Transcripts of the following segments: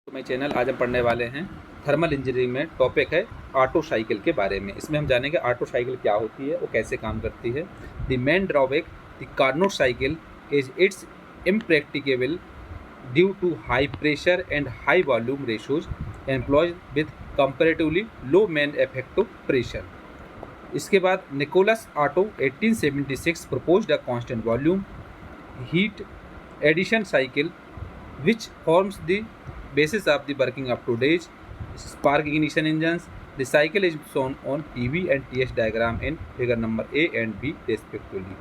मेरे चैनल आज हम पढ़ने वाले हैं थर्मल इंजीनियरिंग में टॉपिक है ऑटो साइकिल के बारे में। इसमें हम जानेंगे ऑटो साइकिल क्या होती है, वो कैसे काम करती है। The main drawback the Carnot cycle is its impracticable due to high pressure and high volume ratios employs with comparatively low mean effective pressure. इसके बाद Nicolaus Otto 1876 proposed a constant volume heat addition cycle which forms the basis of the working of today's spark ignition engines. The cycle is shown on PV and TS diagram in figure number A and B respectively.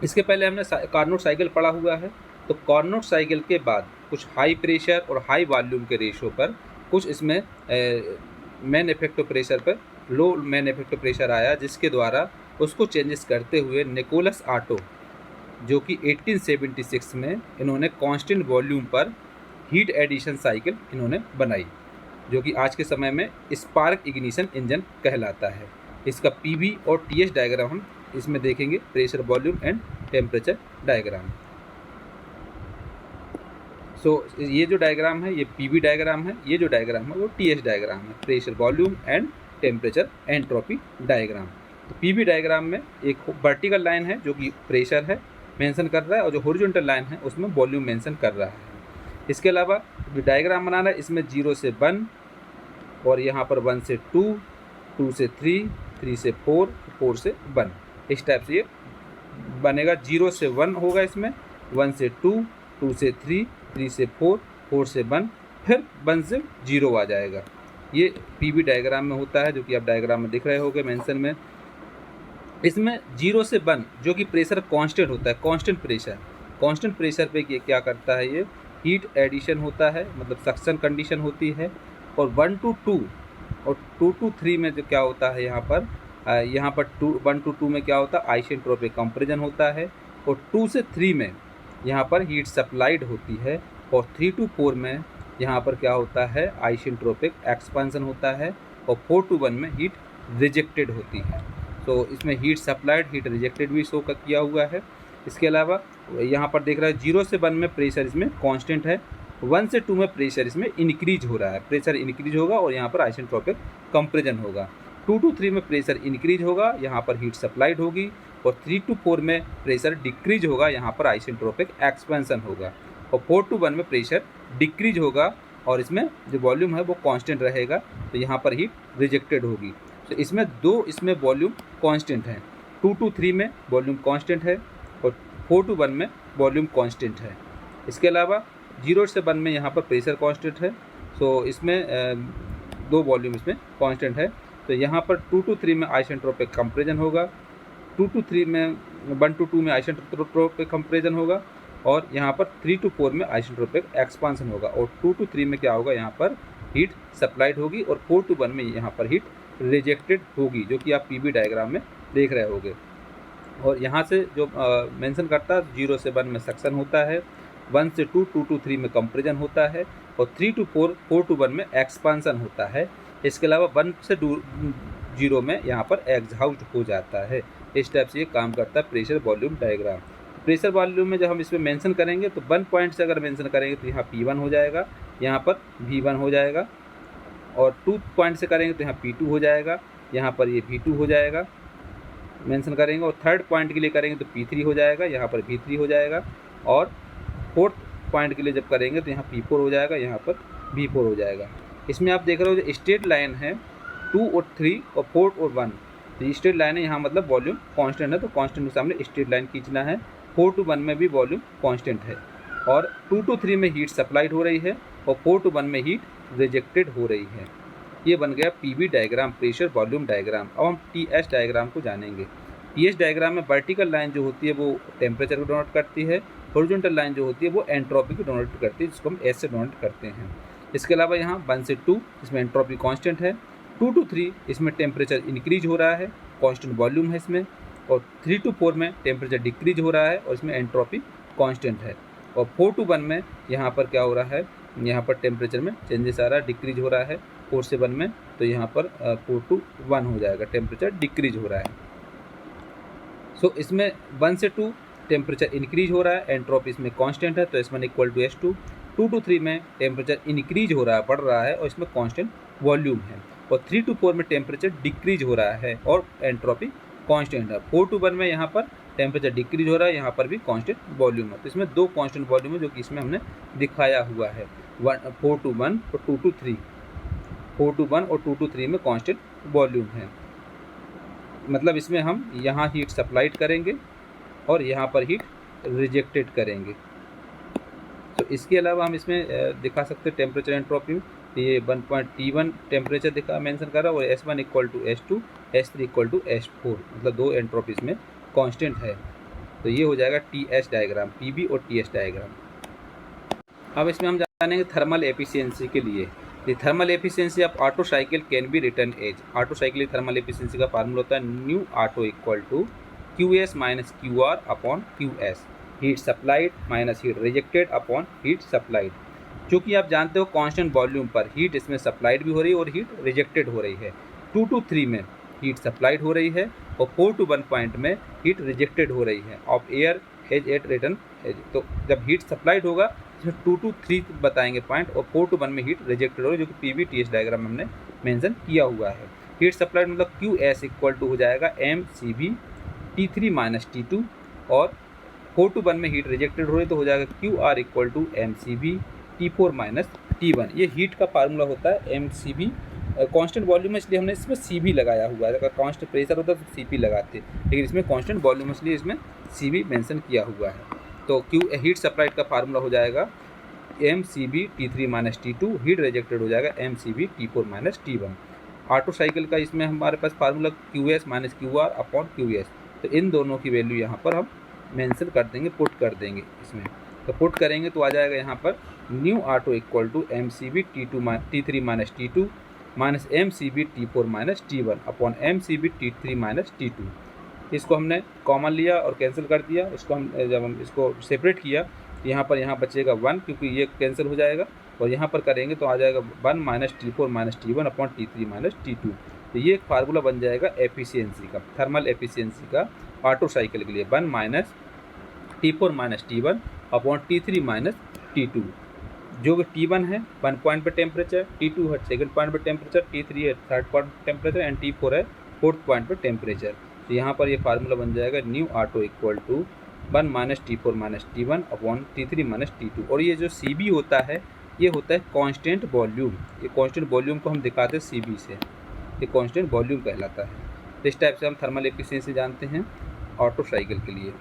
इसके पहले हमने Carnot cycle पढ़ा हुआ है। तो Carnot cycle के बाद कुछ हाई प्रेशर और हाई वॉल्यूम के रेशो पर, कुछ इसमें मेन इफेक्टिव प्रेशर पर लो मेन इफेक्टिव प्रेशर आया, जिसके द्वारा उसको चेंजेस करते हुए निकोलस ऑटो जो कि 1876 में इन्होंने कांस्टेंट वॉल्यूम पर हीट एडिशन साइकिल इन्होंने बनाई, जो कि आज के समय में स्पार्क इग्निशन इंजन कहलाता है। इसका पीवी और टीएस डायग्राम हम इसमें देखेंगे, pressure volume and temperature diagram. ये जो डायग्राम है ये पीवी डायग्राम है, ये जो डायग्राम है वो टीएस डायग्राम है, pressure volume and temperature entropy diagram. तो पीवी डायग्राम में एक वर्टिकल लाइन है जो कि प्रेशर है मेंशन कर रहा है, और जो हॉरिजॉन्टल लाइन है उसमें वॉल्यूम मेंशन कर रहा है। इसके अलावा जो डायग्राम बनाना है, इसमें 0 से 1 और यहाँ पर 1 से 2, 2 से 3, 3 से 4, 4 से 1, इस टाइप से ये बनेगा। 0 से 1 होगा इसमें, 1 से 2, 2 से 3, 3 से 4, 4 से 1, फिर 1 से 0 आ जाएगा। ये पीवी डायग्राम में होता है, जो कि आप डायग्राम में दिख रहे होंगे मेंशन में। इसमें 0 से 1 जो कि प्रेशर कांस्टेंट होता है, कांस्टेंट प्रेशर पे ये क्या करता है, ये हीट एडिशन होता है, मतलब सक्शन कंडीशन होती है। और 1 to 2 और 2 to 3 में जो क्या होता है, यहाँ पर 1 to 2 में क्या होता है, आइसेंट्रोपिक कंप्रेशन होता है। और 2 से 3 में यहाँ पर हीट सप्लाइड होती है, और 3 to 4 में यहाँ पर क्या होता है, आइसेंट्रोपिक एक्सपेंशन होता है। और 4 to 1 में हीट रिजेक्टेड होती है। तो इसमें हीट सप्लाइड, हीट रिजेक्टेड भी शो किया हुआ है। इसके अलावा यहाँ पर देख रहा है 0 से 1 में प्रेशर इसमें कांस्टेंट है, 1 से 2 में प्रेशर इसमें इंक्रीज हो रहा है, प्रेशर इंक्रीज होगा और यहाँ पर आइसेंट्रोपिक कंप्रेशन होगा। 2 to 3 में प्रेशर इंक्रीज होगा, यहाँ पर हीट सप्लाइड होगी। और 3 to 4 में प्रेशर डिक्रीज होगा, यहाँ पर आइसेंट्रोपिक एक्सपेंशन होगा। और 4 to 1 में प्रेशर डिक्रीज होगा और इसमें जो वॉल्यूम है वो कांस्टेंट रहेगा, तो यहाँ पर हीट रिजेक्टेड होगी। तो इसमें वॉल्यूम कांस्टेंट है, 2 to 3 में वॉल्यूम कांस्टेंट है और 4 to 1 में वॉल्यूम कांस्टेंट है। इसके अलावा 0 से 1 में यहाँ पर प्रेशर कांस्टेंट है, तो इसमें 2 वॉल्यूम इसमें कांस्टेंट है। तो यहाँ पर 2 to 3 में आइसेंट्रोपिक कंप्रेशन होगा, 1 to 2 में आइसेंट्रोपिक कंप्रेशन होगा, और यहाँ पर 3 to 4 में आइसेंट्रोपिक एक्सपांसन होगा। और 2 to 3 में क्या होगा, यहाँ पर हीट सप्लाइड होगी, और 4 to 1 में यहाँ पर हीट रिजेक्टेड होगी, जो कि आप पीवी डायग्राम में देख रहे होंगे। और यहाँ से जो मेंशन करता है, 0 से 1 में सक्शन होता है, 1 से 2, 2 to 3 में कंप्रेशन होता है, और 3 to 4, 4 to 1 में एक्सपांसन होता है। इसके अलावा 1 से 0 में यहाँ पर एग्जॉस्ट हो जाता है। इस टाइप से ये काम करता है pressure volume diagram. Pressure volume में जब हम इसमें मेंशन करेंगे, तो 1 पॉइंट से अगर मेंशन करेंगे तो यहाँ P1 हो जाएगा, यहाँ पर V1 हो जाएगा। और 2 पॉइंट से करेंगे तो यहाँ P2 हो जाएगा, यहाँ पर ये V2 हो जाएगा मेंशन करेंगे। और 3rd पॉइंट के लिए करेंगे तो P3 हो जाएगा, यहाँ पर V3 हो जाएगा। और 4th पॉइंट के लिए जब करेंगे तो यहाँ P4 हो जाएगा, यहाँ पर V4 हो जाएगा। इसमें आप देख रहे हो जो स्ट्रेट लाइन है 2 और 3 और 4 और 1, तो ये स्ट्रेट लाइन है, यहाँ मतलब वॉल्यूम कांस्टेंट है, तो कांस्टेंट के सामने स्ट्रेट लाइन खींचना है। 4 to 1 में भी वॉल्यूम कांस्टेंट है, और 2 to 3 में हीट सप्लाइड हो रही है, और 4 to 1 में हीट रिजेक्टेड हो रही है। ये बन गया PV diagram, pressure volume diagram. अब हम टीएस डायग्राम को जानेंगे। टीएस डायग्राम में वर्टिकल लाइन जो होती है वो टेम्परेचर को डिनोट करती है, हॉरिजॉन्टल लाइन जो होती है वो एंट्रोपी को डिनोट करती है, जिसको हम एस से डिनोट करते हैं। इसके अलावा यहाँ 1 से 2 इसमें एंट्रोपी कांस्टेंट है, 2 to 3 इसमें टेम्परेचर इंक्रीज हो रहा है, कांस्टेंट वॉल्यूम है इसमें। और 3 to 4 में टेम्परेचर डिक्रीज हो रहा है और इसमें एंट्रोपी कांस्टेंट है। और 4 to 1 में यहाँ पर क्या हो रहा है, यहाँ पर टेम्परेचर में चेंजेस आ रहा है, डिक्रीज हो रहा है 4 से 1 में, तो यहाँ पर 4 to 1 हो जाएगा, टेम्परेचर डिक्रीज हो रहा है। सो इसमें 1 से 2 टेम्परेचर इंक्रीज हो रहा है, एंट्रोपी इसमें कांस्टेंट है, तो S1 = S2, 2 to 3 में टेम्परेचर इंक्रीज हो रहा है, बढ़ रहा है और इसमें कांस्टेंट वॉल्यूम है। और 3 to 4 में टेम्परेचर डिक्रीज हो रहा है और एंट्रोपी कांस्टेंट है। 4 to 1 में यहाँ पर टेम्परेचर डिक्रीज हो रहा है, यहाँ पर भी कांस्टेंट वॉल्यूम है। तो इसमें दो कांस्टेंट वॉल्यूम है जो कि इसमें हमने दिखाया हुआ है, 4 to 1 और 2 to 3। 4 to 1 और 2 to 3 में कांस्टेंट वॉल्यूम है, मतलब इसमें हम यहाँ हीट सप्लाइड करेंगे और यहाँ पर हीट रिजेक्टेड करेंगे। तो इसके अलावा हम इसमें दिखा सकते हैं टेम्परेचर एंट्रोपी में, ये 1.T1 टेम्परेचर दिखा मेंशन कर रहा है और S1 equal to S2, S3 equal to S4, मतलब दो एंट्रोपी इसमें कांस्टेंट है। तो ये हो जाएगा TS डायग्राम, PB और TS डायग्राम। अब इसमें हम जानेंगे थर्मल एफिशिएंसी के लिए। The thermal efficiency of Otto cycle can be written as, Otto cycle की थर्मल एफिशिएंसी का फार्मूला होता है nu Otto equal to QS minus QR upon QS, heat supplied minus heat rejected upon heat supplied. क्योंकि आप जानते हो constant volume पर heat इसमें सप्लाइड भी हो रही है और हीट रिजेक्टेड हो रही है। 2 to 3 में हीट सप्लाइड हो रही है और 4 to 1 पॉइंट में हीट रिजेक्टेड हो रही है of air as at return as. तो जब हीट सप्लाइड होगा इसमें 2 to 3 बताएंगे पॉइंट और 4 to 1 में हीट रिजेक्टेड हो रही है, जो कि PV-TS डायग्राम में हमने मेंशन किया हुआ है। हीट सप्लाइड मतलब QS इक्वल टू हो जाएगा MCV T3 माइनस T2 और 4 to 1 में हीट रिजेक्टेड हो रही है तो हो जाएगा QR equal to MCV T4 minus T1। ये हीट का फार्मूला होता है MCV। कांस्टेंट वॉल्यूम है इसलिए हमने इसमें CV लगाया हुआ है, अगर कांस्टेंट प्रेशर होता तो CP लगाते, लेकिन इसमें कांस्टेंट वॉल्यूम इसलिए इसमें CV मेंशन किया हुआ है। तो हीट सप्लाइड का फार्मूला हो जाएगा MCV T3 minus T2, heat rejected हो जाएगा MCV T4 minus T1। Auto cycle का इसमें हमारे पास formula QS minus QR upon QS, तो इन दोनों की वैल्यू यहाँ पर हम मेंशन कर देंगे, पुट कर देंगे इसमें। तो पुट करेंगे तो आ जाएगा यहाँ पर nu Otto equal to MCV T3 minus T2 minus MCV T4 minus T1 upon MCV T3 minus T2। इसको हमने कॉमन लिया और कैंसिल कर दिया। इसको हम जब हम इसको सेपरेट किया तो यहाँ पर बचेगा 1, क्योंकि ये कैंसिल हो जाएगा, और यहाँ पर करेंगे तो आ जाएगा 1 minus T4 minus T1 upon T3 minus T2। तो ये एक फार्मूला बन जाएगा एफिशिएंसी का, थर्मल एफिशिएंसी का ऑटो साइकिल के लिए, 1 minus T4 minus T1 upon T3 minus T2, जो कि T1 है 1 पॉइंट पर टेम्परेचर, T2 है 2nd पॉइंट पर टेम्परेचर, T3 है 3rd पॉइंट पर टेम्परेचर एंड T4 है 4th पॉइंट पर टेम्परेचर। तो यहाँ पर ये फार्मूला बन जाएगा nu Otto equal to 1 minus T4 minus T1 upon T3 minus T2। और ये जो CB होता है ये होता है कांस्टेंट वॉल्यूम। ये कांस्टेंट वॉल्यूम को हम दिखाते हैं CB से, ये कांस्टेंट वॉल्यूम कहलाता है। तो इस टाइप से हम थर्मल एफिशिएंसी जानते हैं ऑटो साइकिल के लिए।